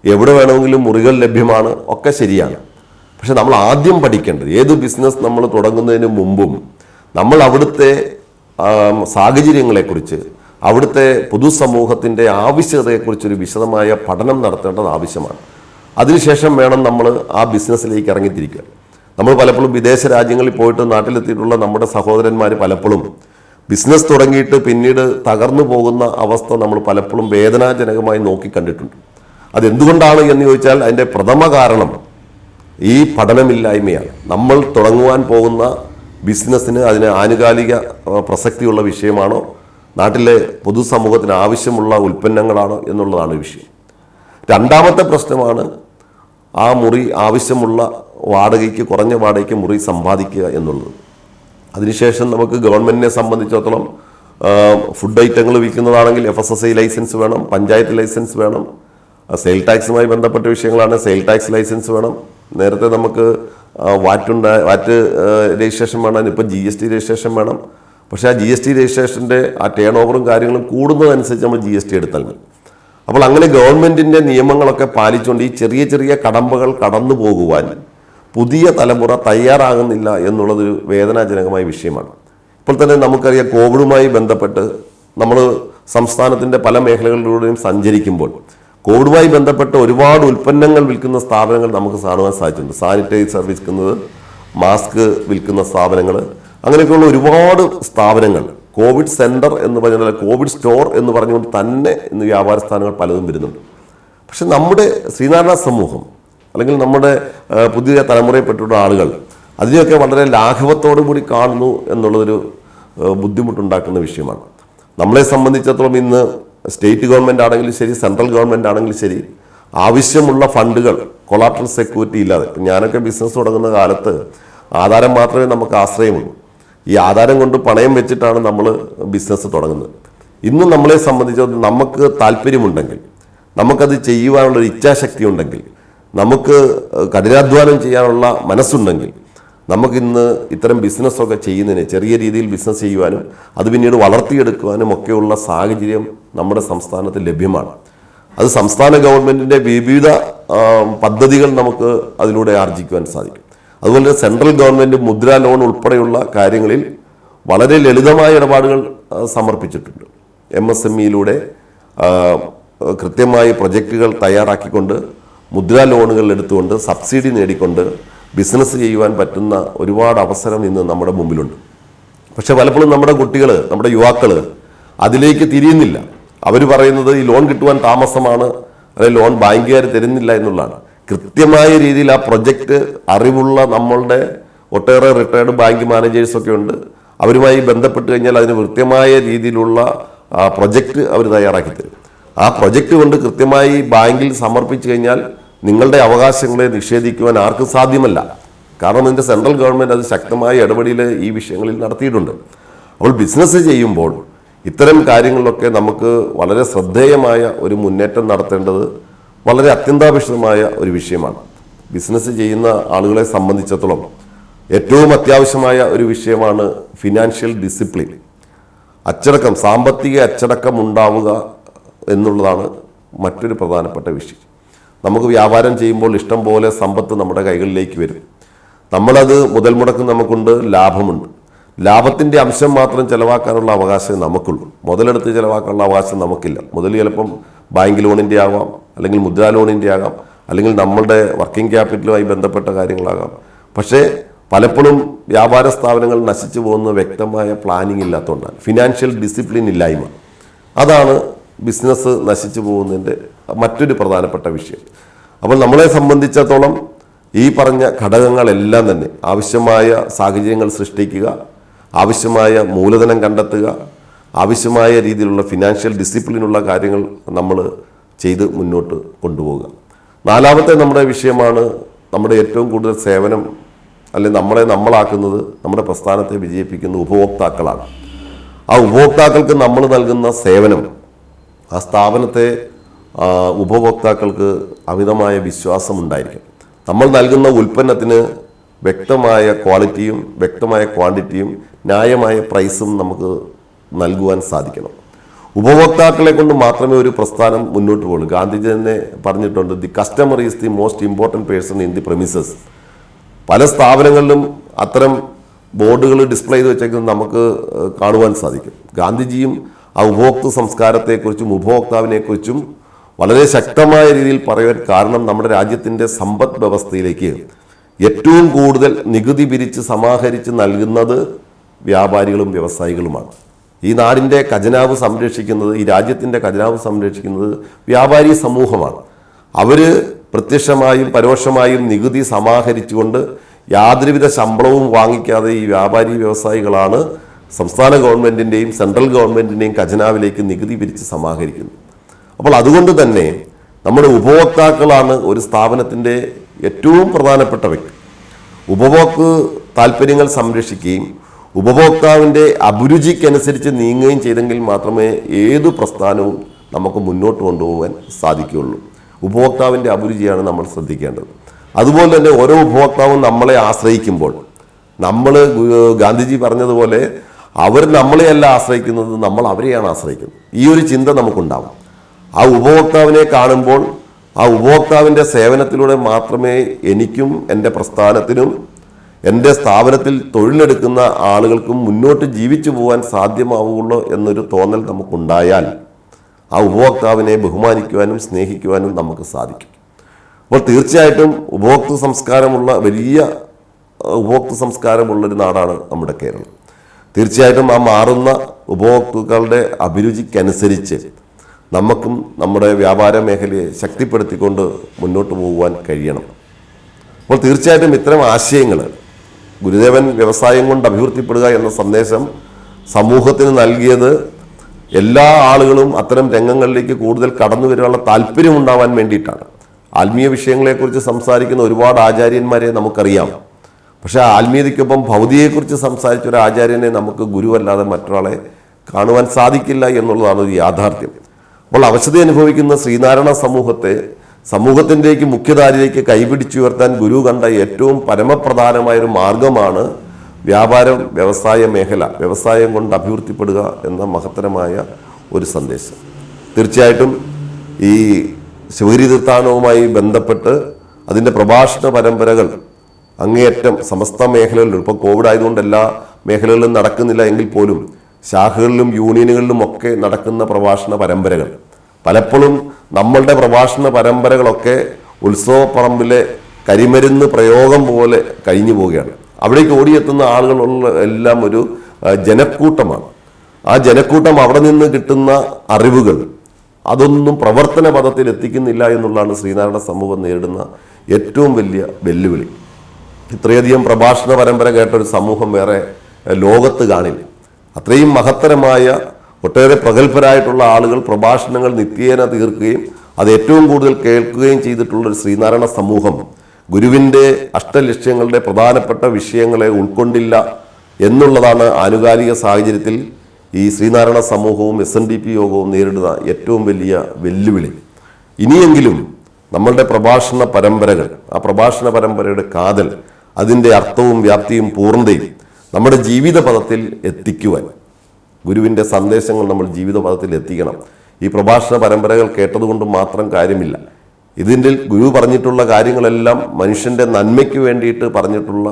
എവിടെ വേണമെങ്കിലും മുറികൾ ലഭ്യമാണ്, ഒക്കെ ശരിയാണ്. പക്ഷെ നമ്മൾ ആദ്യം പഠിക്കേണ്ടത്, ഏത് ബിസിനസ് നമ്മൾ തുടങ്ങുന്നതിന് മുമ്പും നമ്മൾ അവിടുത്തെ സാഹചര്യങ്ങളെക്കുറിച്ച്, അവിടുത്തെ പൊതുസമൂഹത്തിൻ്റെ ആവശ്യകതയെക്കുറിച്ചൊരു വിശദമായ പഠനം നടത്തേണ്ടത് ആവശ്യമാണ്. അതിനുശേഷം വേണം നമ്മൾ ആ ബിസിനസ്സിലേക്ക് ഇറങ്ങിത്തിരിക്കുക. നമ്മൾ പലപ്പോഴും വിദേശ രാജ്യങ്ങളിൽ പോയിട്ട് നാട്ടിലെത്തിയിട്ടുള്ള നമ്മുടെ സഹോദരന്മാർ പലപ്പോഴും ബിസിനസ് തുടങ്ങിയിട്ട് പിന്നീട് തകർന്നു പോകുന്ന അവസ്ഥ നമ്മൾ പലപ്പോഴും വേദനാജനകമായി നോക്കി കണ്ടിട്ടുണ്ട്. അതെന്തുകൊണ്ടാണ് എന്ന് ചോദിച്ചാൽ അതിൻ്റെ പ്രഥമ കാരണം ഈ പഠനമില്ലായ്മയാണ്. നമ്മൾ തുടങ്ങുവാൻ പോകുന്ന ബിസിനസ്സിന് അതിന് ആനുകാലിക പ്രസക്തിയുള്ള വിഷയമാണോ, നാട്ടിലെ പൊതുസമൂഹത്തിന് ആവശ്യമുള്ള ഉൽപ്പന്നങ്ങളാണോ എന്നുള്ളതാണ് വിഷയം. രണ്ടാമത്തെ പ്രശ്നമാണ് ആ മുറി ആവശ്യമുള്ള വാടകയ്ക്ക്, കുറഞ്ഞ വാടകയ്ക്ക് മുറി സമ്പാദിക്കുക എന്നുള്ളത്. അതിനുശേഷം നമുക്ക് ഗവൺമെൻറ്റിനെ സംബന്ധിച്ചിടത്തോളം ഫുഡ് ഐറ്റങ്ങൾ വിൽക്കുന്നതാണെങ്കിൽ FSSAI ലൈസൻസ് വേണം, പഞ്ചായത്ത് ലൈസൻസ് വേണം, സെയിൽ ടാക്സുമായി ബന്ധപ്പെട്ട വിഷയങ്ങളാണ് സെയിൽ ടാക്സ് ലൈസൻസ് വേണം. നേരത്തെ നമുക്ക് വാറ്റ് രജിസ്ട്രേഷൻ വേണം, ഇപ്പം GST രജിസ്ട്രേഷൻ വേണം. പക്ഷേ ആ GST രജിസ്ട്രേഷൻ്റെ ആ ടേൺ ഓവറും കാര്യങ്ങളും കൂടുന്നതനുസരിച്ച് നമ്മൾ GST എടുത്താൽ മതി. അപ്പോൾ അങ്ങനെ ഗവൺമെൻറ്റിൻ്റെ നിയമങ്ങളൊക്കെ പാലിച്ചുകൊണ്ട് ഈ ചെറിയ ചെറിയ കടമ്പകൾ കടന്നു പോകുവാൻ പുതിയ തലമുറ തയ്യാറാകുന്നില്ല എന്നുള്ളതൊരു വേദനാജനകമായ വിഷയമാണ്. ഇപ്പോൾ തന്നെ നമുക്കറിയാം, കോവിഡുമായി ബന്ധപ്പെട്ട് നമ്മൾ സംസ്ഥാനത്തിൻ്റെ പല മേഖലകളിലൂടെയും സഞ്ചരിക്കുമ്പോൾ കോവിഡുമായി ബന്ധപ്പെട്ട് ഒരുപാട് ഉൽപ്പന്നങ്ങൾ വിൽക്കുന്ന സ്ഥാപനങ്ങൾ നമുക്ക് കാണുവാൻ സാധിച്ചിട്ടുണ്ട്. സാനിറ്റൈസർ വിൽക്കുന്നത്, മാസ്ക് വിൽക്കുന്ന സ്ഥാപനങ്ങൾ, അങ്ങനെയൊക്കെയുള്ള ഒരുപാട് സ്ഥാപനങ്ങൾ, കോവിഡ് സെൻറ്റർ എന്ന് പറഞ്ഞാൽ കോവിഡ് സ്റ്റോർ എന്ന് പറഞ്ഞുകൊണ്ട് തന്നെ ഇന്ന് വ്യാപാര സ്ഥാനങ്ങൾ പലതും വരുന്നുണ്ട്. പക്ഷെ നമ്മുടെ ശ്രീനാരായണ സമൂഹം അല്ലെങ്കിൽ നമ്മുടെ പുതിയ തലമുറയിൽപ്പെട്ടുള്ള ആളുകൾ അതിനെയൊക്കെ വളരെ ലാഘവത്തോടു കൂടി കാണുന്നു എന്നുള്ളതൊരു ബുദ്ധിമുട്ടുണ്ടാക്കുന്ന വിഷയമാണ്. നമ്മളെ സംബന്ധിച്ചിടത്തോളം ഇന്ന് സ്റ്റേറ്റ് ഗവൺമെൻറ് ആണെങ്കിലും ശരി, സെൻട്രൽ ഗവൺമെൻറ് ആണെങ്കിലും ശരി, ആവശ്യമുള്ള ഫണ്ടുകൾ കൊളാട്രൽ സെക്യൂരിറ്റി ഇല്ലാതെ, ഇപ്പം ഞാനൊക്കെ ബിസിനസ് തുടങ്ങുന്ന കാലത്ത് ആധാരം മാത്രമേ നമുക്ക് ആശ്രയമുള്ളൂ. ഈ ആധാരം കൊണ്ട് പണയം വെച്ചിട്ടാണ് നമ്മൾ ബിസിനസ് തുടങ്ങുന്നത്. ഇന്ന് നമ്മളെ സംബന്ധിച്ചിടത്തോളം നമുക്ക് താല്പര്യമുണ്ടെങ്കിൽ, നമുക്കത് ചെയ്യുവാനുള്ള ഇച്ഛാശക്തി ഉണ്ടെങ്കിൽ, നമുക്ക് കഠിനാധ്വാനം ചെയ്യാനുള്ള മനസ്സുണ്ടെങ്കിൽ, നമുക്കിന്ന് ഇത്തരം ബിസിനസ്സൊക്കെ ചെയ്യുന്നതിന്, ചെറിയ രീതിയിൽ ബിസിനസ് ചെയ്യുവാനും അത് പിന്നീട് വളർത്തിയെടുക്കുവാനും ഒക്കെയുള്ള സാഹചര്യം നമ്മുടെ സംസ്ഥാനത്ത് ലഭ്യമാണ്. അത് സംസ്ഥാന ഗവൺമെൻറ്റിൻ്റെ വിവിധ പദ്ധതികൾ നമുക്ക് അതിലൂടെ ആർജിക്കുവാൻ സാധിക്കും. അതുപോലെ സെൻട്രൽ ഗവൺമെൻറ് മുദ്രാ ലോൺ ഉൾപ്പെടെയുള്ള കാര്യങ്ങളിൽ വളരെ ലളിതമായ ഇടപാടുകൾ സമർപ്പിച്ചിട്ടുണ്ട്. MSMEയിലൂടെ കൃത്യമായി പ്രൊജക്റ്റുകൾ തയ്യാറാക്കിക്കൊണ്ട് മുദ്രാ ലോണുകൾ എടുത്തുകൊണ്ട് സബ്സിഡി നേടിക്കൊണ്ട് ബിസിനസ് ചെയ്യുവാൻ പറ്റുന്ന ഒരുപാട് അവസരം ഇന്ന് നമ്മുടെ മുമ്പിലുണ്ട്. പക്ഷെ പലപ്പോഴും നമ്മുടെ കുട്ടികൾ, നമ്മുടെ യുവാക്കൾ അതിലേക്ക് തിരിയുന്നില്ല. അവർ പറയുന്നത് ഈ ലോൺ കിട്ടുവാൻ താമസമാണ്, അല്ലെങ്കിൽ ലോൺ ബാങ്കുകാർ തരുന്നില്ല എന്നുള്ളതാണ്. കൃത്യമായ രീതിയിൽ ആ പ്രൊജക്റ്റ് അറിവുള്ള നമ്മളുടെ ഒട്ടേറെ റിട്ടയർഡ് ബാങ്ക് മാനേജേഴ്സൊക്കെ ഉണ്ട്. അവരുമായി ബന്ധപ്പെട്ട് കഴിഞ്ഞാൽ അതിന് കൃത്യമായ രീതിയിലുള്ള പ്രൊജക്റ്റ് അവർ തയ്യാറാക്കി തരും. ആ പ്രൊജക്റ്റ് കൊണ്ട് കൃത്യമായി ബാങ്കിൽ സമർപ്പിച്ചു കഴിഞ്ഞാൽ നിങ്ങളുടെ അവകാശങ്ങളെ നിഷേധിക്കുവാൻ ആർക്കും സാധ്യമല്ല. കാരണം ഇതിൻ്റെ സെൻട്രൽ ഗവൺമെൻറ് അത് ശക്തമായ ഇടപെടൽ ഈ വിഷയങ്ങളിൽ നടത്തിയിട്ടുണ്ട്. അപ്പോൾ ബിസിനസ് ചെയ്യുമ്പോൾ ഇത്തരം കാര്യങ്ങളിലൊക്കെ നമുക്ക് വളരെ ശ്രദ്ധേയമായ ഒരു മുന്നേറ്റം നടത്തേണ്ടത് വളരെ അത്യന്താപേക്ഷിതമായ ഒരു വിഷയമാണ്. ബിസിനസ് ചെയ്യുന്ന ആളുകളെ സംബന്ധിച്ചിടത്തോളം ഏറ്റവും അത്യാവശ്യമായ ഒരു വിഷയമാണ് ഫിനാൻഷ്യൽ ഡിസിപ്ലിൻ. അച്ചടക്കം, സാമ്പത്തിക അച്ചടക്കം ഉണ്ടാവുക എന്നുള്ളതാണ് മറ്റൊരു പ്രധാനപ്പെട്ട വിഷയം. നമുക്ക് വ്യാപാരം ചെയ്യുമ്പോൾ ഇഷ്ടം പോലെ സമ്പത്ത് നമ്മുടെ കൈകളിലേക്ക് വരും. നമ്മളത് മുതൽ മുടക്ക് നമുക്കുണ്ട്, ലാഭമുണ്ട്. ലാഭത്തിൻ്റെ അംശം മാത്രം ചിലവാക്കാനുള്ള അവകാശം നമുക്കുള്ളൂ. മുതലെടുത്ത് ചിലവാക്കാനുള്ള അവകാശം നമുക്കില്ല. മുതൽ ചിലപ്പം ബാങ്ക് ലോണിൻ്റെ ആകാം, അല്ലെങ്കിൽ മുദ്രാ ലോണിൻ്റെ ആകാം, അല്ലെങ്കിൽ നമ്മളുടെ വർക്കിംഗ് ക്യാപിറ്റലുമായി ബന്ധപ്പെട്ട കാര്യങ്ങളാകാം. പക്ഷേ പലപ്പോഴും വ്യാപാര സ്ഥാപനങ്ങൾ നശിച്ചു പോകുന്ന വ്യക്തമായ പ്ലാനിങ് ഇല്ലാത്തതുകൊണ്ടാണ്, ഫിനാൻഷ്യൽ ഡിസിപ്ലിൻ ഇല്ലായ്മ. അതാണ് ബിസിനസ് നശിച്ചു പോകുന്നതിൻ്റെ മറ്റൊരു പ്രധാനപ്പെട്ട വിഷയം. അപ്പോൾ നമ്മളെ സംബന്ധിച്ചിടത്തോളം ഈ പറഞ്ഞ ഘടകങ്ങളെല്ലാം തന്നെ ആവശ്യമായ സാഹചര്യങ്ങൾ സൃഷ്ടിക്കുക, ആവശ്യമായ മൂലധനം കണ്ടെത്തുക, ആവശ്യമായ രീതിയിലുള്ള ഫിനാൻഷ്യൽ ഡിസിപ്ലിനുള്ള കാര്യങ്ങൾ നമ്മൾ ചെയ്ത് മുന്നോട്ട് കൊണ്ടുപോവുക. നാലാമത്തെ നമ്മുടെ വിഷയമാണ് നമ്മുടെ ഏറ്റവും കൂടുതൽ സേവനം അല്ലെങ്കിൽ നമ്മളാക്കുന്നത്, നമ്മുടെ പ്രസ്ഥാനത്തെ വിജയിപ്പിക്കുന്ന ഉപഭോക്താക്കളാണ്. ആ ഉപഭോക്താക്കൾക്ക് നമ്മൾ നൽകുന്ന സേവനം, ആ സ്ഥാപനത്തെ ഉപഭോക്താക്കൾക്ക് അമിതമായ വിശ്വാസമുണ്ടായിരിക്കും. നമ്മൾ നൽകുന്ന ഉൽപ്പന്നത്തിന് വ്യക്തമായ ക്വാളിറ്റിയും വ്യക്തമായ ക്വാണ്ടിറ്റിയും ന്യായമായ പ്രൈസും നമുക്ക് നൽകുവാൻ സാധിക്കണം. ഉപഭോക്താക്കളെ കൊണ്ട് മാത്രമേ ഒരു പ്രസ്ഥാനം മുന്നോട്ട് പോകുള്ളൂ. ഗാന്ധിജി തന്നെ പറഞ്ഞിട്ടുണ്ട്, the customer is the most important person in the premises. പല സ്ഥാപനങ്ങളിലും അത്തരം ബോർഡുകൾ ഡിസ്പ്ലേ ചെയ്ത് വെച്ചേക്കുന്നത് നമുക്ക് കാണുവാൻ സാധിക്കും. ഗാന്ധിജിയും ആ ഉപഭോക്തൃ സംസ്കാരത്തെക്കുറിച്ചും ഉപഭോക്താവിനെക്കുറിച്ചും വളരെ ശക്തമായ രീതിയിൽ പറയാൻ കാരണം നമ്മുടെ രാജ്യത്തിൻ്റെ സമ്പദ് വ്യവസ്ഥയിലേക്ക് ഏറ്റവും കൂടുതൽ നികുതി പിരിച്ച് സമാഹരിച്ച് നൽകുന്നത് വ്യാപാരികളും വ്യവസായികളുമാണ്. ഈ നാടിൻ്റെ ഖജനാവ് സംരക്ഷിക്കുന്നത്, ഈ രാജ്യത്തിൻ്റെ ഖജനാവ് സംരക്ഷിക്കുന്നത് വ്യാപാരി സമൂഹമാണ്. അവർ പ്രത്യക്ഷമായും പരോക്ഷമായും നികുതി സമാഹരിച്ചുകൊണ്ട് യാതൊരുവിധ ശമ്പളവും വാങ്ങിക്കാതെ ഈ വ്യാപാരി വ്യവസായികളാണ് സംസ്ഥാന ഗവൺമെൻറ്റിൻ്റെയും സെൻട്രൽ ഗവൺമെൻറ്റിൻ്റെയും ഖജനാവിലേക്ക് നികുതി പിരിച്ച് സമാഹരിക്കുന്നത്. അപ്പോൾ അതുകൊണ്ട് തന്നെ നമ്മുടെ ഉപഭോക്താക്കളാണ് ഒരു സ്ഥാപനത്തിൻ്റെ ഏറ്റവും പ്രധാനപ്പെട്ട വ്യക്തി. ഉപഭോക്തൃ താല്പര്യങ്ങൾ സംരക്ഷിക്കുകയും ഉപഭോക്താവിൻ്റെ അഭിരുചിക്കനുസരിച്ച് നീങ്ങുകയും ചെയ്തെങ്കിൽ മാത്രമേ ഏതു പ്രസ്ഥാനവും നമുക്ക് മുന്നോട്ട് കൊണ്ടുപോകാൻ സാധിക്കുകയുള്ളൂ. ഉപഭോക്താവിൻ്റെ അഭിരുചിയാണ് നമ്മൾ ശ്രദ്ധിക്കേണ്ടത്. അതുപോലെ തന്നെ ഓരോ ഉപഭോക്താവും നമ്മളെ ആശ്രയിക്കുമ്പോൾ ഗാന്ധിജി പറഞ്ഞതുപോലെ അവർ നമ്മളെയല്ല ആശ്രയിക്കുന്നത്, നമ്മൾ അവരെയാണ് ആശ്രയിക്കുന്നത്. ഈ ഒരു ചിന്ത നമുക്കുണ്ടാവും. ആ ഉപഭോക്താവിനെ കാണുമ്പോൾ ആ ഉപഭോക്താവിൻ്റെ സേവനത്തിലൂടെ മാത്രമേ എനിക്കും എൻ്റെ പ്രസ്ഥാനത്തിനും എൻ്റെ സ്ഥാപനത്തിൽ തൊഴിലെടുക്കുന്ന ആളുകൾക്കും മുന്നോട്ട് ജീവിച്ചു പോകാൻ സാധ്യമാവുള്ളൂ എന്നൊരു തോന്നൽ നമുക്കുണ്ടായാൽ ആ ഉപഭോക്താവിനെ ബഹുമാനിക്കുവാനും സ്നേഹിക്കുവാനും നമുക്ക് സാധിക്കും. അപ്പോൾ തീർച്ചയായിട്ടും വലിയ ഉപഭോക്തൃ സംസ്കാരമുള്ളൊരു നാടാണ് നമ്മുടെ കേരളം. തീർച്ചയായിട്ടും ആ മാറുന്ന ഉപഭോക്താക്കളുടെ അഭിരുചിക്കനുസരിച്ച് നമുക്കും നമ്മുടെ വ്യാപാര മേഖലയെ ശക്തിപ്പെടുത്തിക്കൊണ്ട് മുന്നോട്ട് പോകുവാൻ കഴിയണം. അപ്പോൾ തീർച്ചയായിട്ടും ഇത്തരം ആശയങ്ങൾ ഗുരുദേവൻ വ്യവസായം കൊണ്ട് അഭിവൃദ്ധിപ്പെടുക എന്ന സന്ദേശം സമൂഹത്തിന് നൽകിയത് എല്ലാ ആളുകളും അത്തരം രംഗങ്ങളിലേക്ക് കൂടുതൽ കടന്നു വരാനുള്ള താല്പര്യമുണ്ടാവാൻ വേണ്ടിയിട്ടാണ്. ആത്മീയ വിഷയങ്ങളെക്കുറിച്ച് സംസാരിക്കുന്ന ഒരുപാട് ആചാര്യന്മാരെ നമുക്കറിയാം. പക്ഷേ ആത്മീയതയ്ക്കൊപ്പം ഭൗതികയെക്കുറിച്ച് സംസാരിച്ച ഒരു ആചാര്യനെ നമുക്ക് ഗുരുവല്ലാതെ മറ്റൊരാളെ കാണുവാൻ സാധിക്കില്ല എന്നുള്ളതാണ് ഒരു യാഥാർത്ഥ്യം. അപ്പോൾ അവശത അനുഭവിക്കുന്ന ശ്രീനാരായണ സമൂഹത്തിൻ്റെക്ക് മുഖ്യധാരയിലേക്ക് കൈപിടിച്ചുയർത്താൻ ഗുരു കണ്ട ഏറ്റവും പരമപ്രധാനമായൊരു മാർഗമാണ് വ്യവസായ മേഖല, വ്യവസായം കൊണ്ട് അഭിവൃദ്ധിപ്പെടുക എന്ന മഹത്തരമായ ഒരു സന്ദേശം. തീർച്ചയായിട്ടും ഈ ശിവഗിരി തീർത്ഥാടനവുമായി ബന്ധപ്പെട്ട് അതിൻ്റെ പ്രഭാഷണ പരമ്പരകൾ അങ്ങേയറ്റം സമസ്ത മേഖലകളിലും, ഇപ്പോൾ കോവിഡ് ആയതുകൊണ്ട് എല്ലാ മേഖലകളിലും നടക്കുന്നില്ല എങ്കിൽ പോലും ശാഖകളിലും യൂണിയനുകളിലും ഒക്കെ നടക്കുന്ന പ്രഭാഷണ പരമ്പരകൾ പലപ്പോഴും നമ്മളുടെ പ്രഭാഷണ പരമ്പരകളൊക്കെ ഉത്സവപ്പറമ്പിലെ കരിമരുന്ന് പ്രയോഗം പോലെ കഴിഞ്ഞു പോവുകയാണ്. അവിടേക്ക് ഓടിയെത്തുന്ന ആളുകളുള്ള എല്ലാം ഒരു ജനക്കൂട്ടമാണ്. ആ ജനക്കൂട്ടം അവിടെ നിന്ന് കിട്ടുന്ന അറിവുകൾ അതൊന്നും പ്രവർത്തന പദത്തിൽ എത്തിക്കുന്നില്ല എന്നുള്ളതാണ് ശ്രീനാരായണ സമൂഹം നേരിടുന്ന ഏറ്റവും വലിയ വെല്ലുവിളി. ഇത്രയധികം പ്രഭാഷണ പരമ്പര കേട്ട ഒരു സമൂഹം വേറെ ലോകത്ത് കാണില്ല. അത്രയും മഹത്തരമായ ഒട്ടേറെ പ്രഗത്ഭരായിട്ടുള്ള ആളുകൾ പ്രഭാഷണങ്ങൾ നിത്യേന തീർക്കുകയും അത് ഏറ്റവും കൂടുതൽ കേൾക്കുകയും ചെയ്തിട്ടുള്ളൊരു ശ്രീനാരായണ സമൂഹം ഗുരുവിൻ്റെ അഷ്ടലക്ഷ്യങ്ങളുടെ പ്രധാനപ്പെട്ട വിഷയങ്ങളെ ഉൾക്കൊണ്ടില്ല എന്നുള്ളതാണ് ആനുകാലിക സാഹചര്യത്തിൽ ഈ ശ്രീനാരായണ സമൂഹവും SNDP യോഗവും നേരിടുന്ന ഏറ്റവും വലിയ വെല്ലുവിളി. ഇനിയെങ്കിലും നമ്മളുടെ പ്രഭാഷണ പരമ്പരകൾ, ആ പ്രഭാഷണ പരമ്പരയുടെ കാതൽ, അതിൻ്റെ അർത്ഥവും വ്യാപ്തിയും പൂർണ്ണതയും നമ്മുടെ ജീവിത പദത്തിൽ എത്തിക്കുവാൻ, ഗുരുവിൻ്റെ സന്ദേശങ്ങൾ നമ്മൾ ജീവിത പദത്തിൽ എത്തിക്കണം. ഈ പ്രഭാഷണ പരമ്പരകൾ കേട്ടതുകൊണ്ട് മാത്രം കാര്യമില്ല. ഇതിൻ്റെ ഗുരു പറഞ്ഞിട്ടുള്ള കാര്യങ്ങളെല്ലാം മനുഷ്യൻ്റെ നന്മയ്ക്ക് വേണ്ടിയിട്ട് പറഞ്ഞിട്ടുള്ള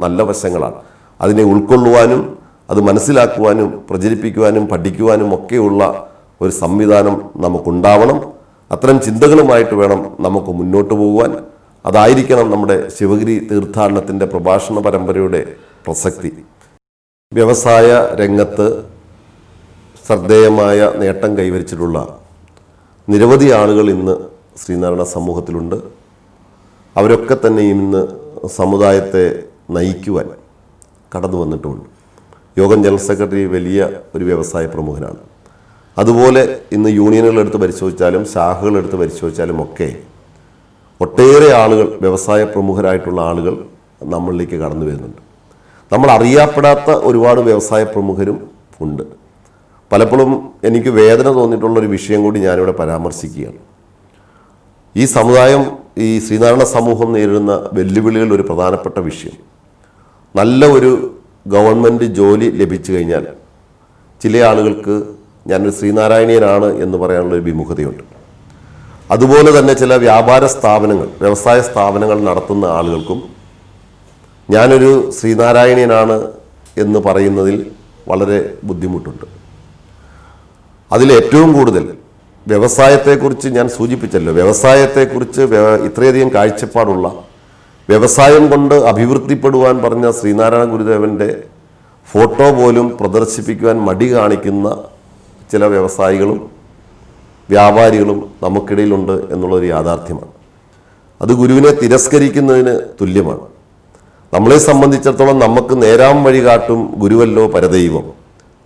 നല്ല വശങ്ങളാണ്. അതിനെ ഉൾക്കൊള്ളുവാനും അത് മനസ്സിലാക്കുവാനും പ്രചരിപ്പിക്കുവാനും പഠിക്കുവാനും ഒക്കെയുള്ള ഒരു സംവിധാനം നമുക്കുണ്ടാവണം. അത്തരം ചിന്തകളുമായിട്ട് വേണം നമുക്ക് മുന്നോട്ട് പോകുവാൻ. അതായിരിക്കണം നമ്മുടെ ശിവഗിരി തീർത്ഥാടനത്തിൻ്റെ പ്രഭാഷണ പരമ്പരയുടെ പ്രസക്തി. വ്യവസായ രംഗത്ത് ശ്രദ്ധേയമായ നേട്ടം കൈവരിച്ചിട്ടുള്ള നിരവധി ആളുകൾ ഇന്ന് ശ്രീനാരായണ സമൂഹത്തിലുണ്ട്. അവരൊക്കെ തന്നെ ഇന്ന് സമുദായത്തെ നയിക്കുവാൻ കടന്നു വന്നിട്ടുമുണ്ട്. യോഗം ജനറൽ സെക്രട്ടറി വലിയ ഒരു വ്യവസായ പ്രമുഖനാണ്. അതുപോലെ ഇന്ന് യൂണിയനുകളെടുത്ത് പരിശോധിച്ചാലും ശാഖകളെടുത്ത് പരിശോധിച്ചാലും ഒക്കെ ഒട്ടേറെ ആളുകൾ, വ്യവസായ പ്രമുഖരായിട്ടുള്ള ആളുകൾ നമ്മളിലേക്ക് കടന്നു വരുന്നുണ്ട്. നമ്മൾ അറിയപ്പെടാത്ത ഒരുപാട് വ്യവസായ പ്രമുഖരും ഉണ്ട്. പലപ്പോഴും എനിക്ക് വേദന തോന്നിയിട്ടുള്ളൊരു വിഷയം കൂടി ഞാനിവിടെ പരാമർശിക്കുകയാണ്. ഈ സമുദായം, ഈ ശ്രീനാരായണ സമൂഹം നേരിടുന്ന വെല്ലുവിളികളിൽ ഒരു പ്രധാനപ്പെട്ട വിഷയം, നല്ല ഒരു ഗവൺമെൻറ് ജോലി ലഭിച്ചു കഴിഞ്ഞാൽ ചില ആളുകൾക്ക് ഞാനൊരു ശ്രീനാരായണീയനാണ് എന്ന് പറയാനുള്ളൊരു വിമുഖതയുണ്ട്. അതുപോലെ തന്നെ ചില വ്യാപാര സ്ഥാപനങ്ങൾ, വ്യവസായ സ്ഥാപനങ്ങൾ നടത്തുന്ന ആളുകൾക്കും ഞാനൊരു ശ്രീനാരായണീയനാണ് എന്ന് പറയുന്നതിൽ വളരെ ബുദ്ധിമുട്ടുണ്ട്. അതിലേറ്റവും കൂടുതൽ വ്യവസായത്തെക്കുറിച്ച് ഞാൻ സൂചിപ്പിച്ചല്ലോ, വ്യവസായത്തെക്കുറിച്ച് ഇത്രയധികം കാഴ്ചപ്പാടുള്ള, വ്യവസായം കൊണ്ട് അഭിവൃദ്ധിപ്പെടുവാൻ പറഞ്ഞ ശ്രീനാരായണ ഗുരുദേവൻ്റെ ഫോട്ടോ പോലും പ്രദർശിപ്പിക്കുവാൻ മടി കാണിക്കുന്ന ചില വ്യവസായികളും വ്യാപാരികളും നമുക്കിടയിലുണ്ട് എന്നുള്ളൊരു യാഥാർത്ഥ്യമാണ്. അത് ഗുരുവിനെ തിരസ്കരിക്കുന്നതിന് തുല്യമാണ്. നമ്മളെ സംബന്ധിച്ചിടത്തോളം നമുക്ക് നേരാം വഴി കാട്ടും ഗുരുവല്ലോ പരദൈവം.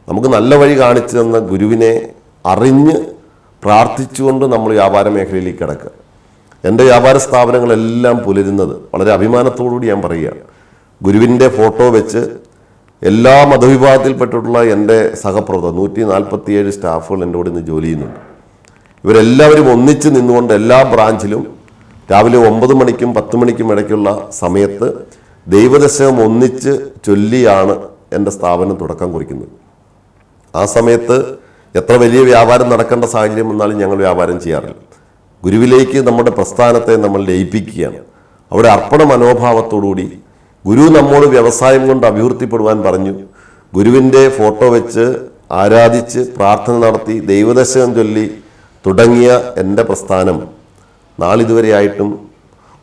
നമുക്ക് നല്ല വഴി കാണിച്ചു തന്ന ഗുരുവിനെ അറിഞ്ഞ് പ്രാർത്ഥിച്ചുകൊണ്ട് നമ്മൾ വ്യാപാര മേഖലയിലേക്ക് കിടക്കുക. എൻ്റെ വ്യാപാര സ്ഥാപനങ്ങളെല്ലാം പുലരുന്നത് വളരെ അഭിമാനത്തോടുകൂടി ഞാൻ പറയുകയാണ്. ഗുരുവിൻ്റെ ഫോട്ടോ വെച്ച് എല്ലാ മതവിഭാഗത്തിൽപ്പെട്ടിട്ടുള്ള എൻ്റെ സഹപ്രവർത്തകർ 147 സ്റ്റാഫുകൾ എൻ്റെ കൂടെ ഇന്ന് ജോലി ചെയ്യുന്നുണ്ട്. ഇവരെല്ലാവരും ഒന്നിച്ച് നിന്നുകൊണ്ട് എല്ലാ ബ്രാഞ്ചിലും രാവിലെ 9 മണിക്കും 10 മണിക്കും ഇടയ്ക്കുള്ള സമയത്ത് ദൈവദശകം ഒന്നിച്ച് ചൊല്ലിയാണ് എൻ്റെ സ്ഥാപനം തുടക്കം കുറിക്കുന്നത്. ആ സമയത്ത് എത്ര വലിയ വ്യാപാരം നടക്കേണ്ട സാഹചര്യം വന്നാലും ഞങ്ങൾ വ്യാപാരം ചെയ്യാറില്ല. ഗുരുവിലേക്ക് നമ്മുടെ പ്രസ്ഥാനത്തെ നമ്മൾ ലയിപ്പിക്കുകയാണ്. അവിടെ അർപ്പണ മനോഭാവത്തോടുകൂടി ഗുരു നമ്മോട് വ്യവസായം കൊണ്ട് അഭിവൃദ്ധിപ്പെടുവാൻ പറഞ്ഞു. ഗുരുവിൻ്റെ ഫോട്ടോ വെച്ച് ആരാധിച്ച് പ്രാർത്ഥന നടത്തി ദൈവദശകം ചൊല്ലി തുടങ്ങിയ എൻ്റെ പ്രസ്ഥാനം നാളിതുവരെയായിട്ടും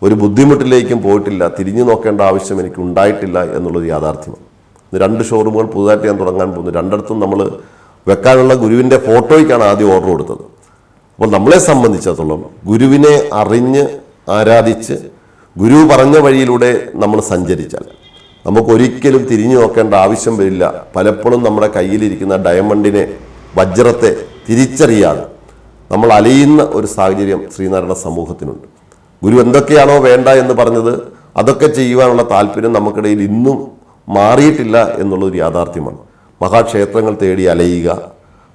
ഒരു ബുദ്ധിമുട്ടിലേക്കും പോയിട്ടില്ല. തിരിഞ്ഞു നോക്കേണ്ട ആവശ്യം എനിക്ക് ഉണ്ടായിട്ടില്ല എന്നുള്ളത് യാഥാർത്ഥ്യമാണ്. 2 ഷോറൂമുകൾ പുതുതായിട്ട് ഞാൻ തുടങ്ങാൻ പോകുന്നു. 2 നമ്മൾ വെക്കാനുള്ള ഗുരുവിൻ്റെ ഫോട്ടോയ്ക്കാണ് ആദ്യം ഓർഡർ കൊടുത്തത്. അപ്പോൾ നമ്മളെ സംബന്ധിച്ചിടത്തോളം ഗുരുവിനെ അറിഞ്ഞ് ആരാധിച്ച് ഗുരു പറഞ്ഞ വഴിയിലൂടെ നമ്മൾ സഞ്ചരിച്ചാൽ നമുക്കൊരിക്കലും തിരിഞ്ഞു നോക്കേണ്ട ആവശ്യം വരില്ല. പലപ്പോഴും നമ്മുടെ കയ്യിലിരിക്കുന്ന ഡയമണ്ടിനെ, വജ്രത്തെ തിരിച്ചറിയാതെ നമ്മൾ അലയുന്ന ഒരു സാഹചര്യം ശ്രീനാരായണ സമൂഹത്തിനുണ്ട്. ഗുരു എന്തൊക്കെയാണോ വേണ്ട എന്ന് പറഞ്ഞത് അതൊക്കെ ചെയ്യുവാനുള്ള താല്പര്യം നമുക്കിടയിൽ ഇന്നും മാറിയിട്ടില്ല എന്നുള്ളൊരു യാഥാർത്ഥ്യമാണ്. മഹാക്ഷേത്രങ്ങൾ തേടി അലയുക,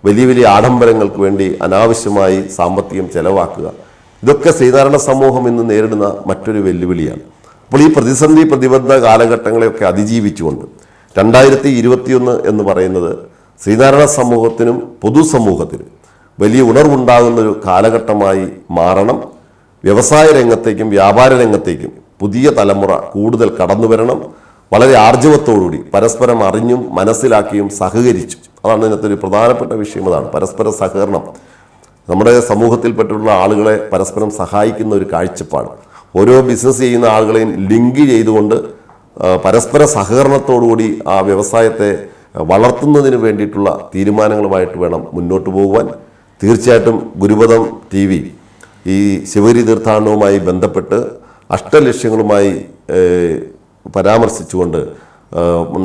വലിയ വലിയ ആഡംബരങ്ങൾക്ക് വേണ്ടി അനാവശ്യമായി സാമ്പത്തികം ചെലവാക്കുക, ഇതൊക്കെ ശ്രീനാരായണ സമൂഹം ഇന്ന് നേരിടുന്ന മറ്റൊരു വെല്ലുവിളിയാണ്. അപ്പോൾ ഈ പ്രതിസന്ധി പ്രതിബദ്ധ കാലഘട്ടങ്ങളെയൊക്കെ അതിജീവിച്ചുകൊണ്ട് 2021 എന്ന് പറയുന്നത് ശ്രീനാരായണ സമൂഹത്തിനും പൊതുസമൂഹത്തിനും വലിയ ഉണർവുണ്ടാകുന്നൊരു കാലഘട്ടമായി മാറണം. വ്യവസായ രംഗത്തേക്കും വ്യാപാര രംഗത്തേക്കും പുതിയ തലമുറ കൂടുതൽ കടന്നു വരണം. വളരെ ആർജവത്തോടുകൂടി പരസ്പരം അറിഞ്ഞും മനസ്സിലാക്കിയും സഹകരിച്ചു. അതാണ് ഇതിനകത്ത് ഒരു പ്രധാനപ്പെട്ട വിഷയം. അതാണ് പരസ്പര സഹകരണം. നമ്മുടെ സമൂഹത്തിൽപ്പെട്ടുള്ള ആളുകളെ പരസ്പരം സഹായിക്കുന്ന ഒരു കാഴ്ചപ്പാട്. ഓരോ ബിസിനസ് ചെയ്യുന്ന ആളുകളെയും ലിങ്ക് ചെയ്തുകൊണ്ട് പരസ്പര സഹകരണത്തോടുകൂടി ആ വ്യവസായത്തെ വളർത്തുന്നതിന് വേണ്ടിയിട്ടുള്ള തീരുമാനങ്ങളുമായിട്ട് വേണം മുന്നോട്ട് പോകുവാൻ. തീർച്ചയായിട്ടും ഗുരുപദം TV ഈ ശിവഗിരി തീർത്ഥാടനവുമായി ബന്ധപ്പെട്ട് അഷ്ടലക്ഷ്യങ്ങളുമായി പരാമർശിച്ചുകൊണ്ട്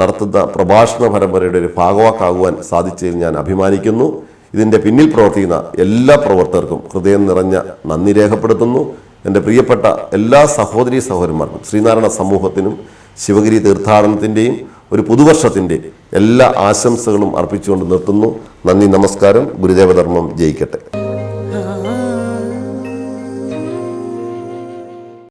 നടത്തുന്ന പ്രഭാഷണ പരമ്പരയുടെ ഒരു ഭാഗവാക്കാകുവാൻ സാധിച്ചതിൽ ഞാൻ അഭിമാനിക്കുന്നു. ഇതിൻ്റെ പിന്നിൽ പ്രവർത്തിക്കുന്ന എല്ലാ പ്രവർത്തകർക്കും ഹൃദയം നിറഞ്ഞ നന്ദി രേഖപ്പെടുത്തുന്നു. എൻ്റെ പ്രിയപ്പെട്ട എല്ലാ സഹോദരീ സഹോദരന്മാർക്കും ശ്രീനാരായണ സമൂഹത്തിനും ശിവഗിരി തീർത്ഥാടനത്തിൻ്റെയും ഒരു പുതുവർഷത്തിൻ്റെ എല്ലാ ആശംസകളും അർപ്പിച്ചുകൊണ്ട് നിർത്തുന്നു. നന്ദി, നമസ്കാരം. ഗുരുദേവധർമ്മം ജയിക്കട്ടെ.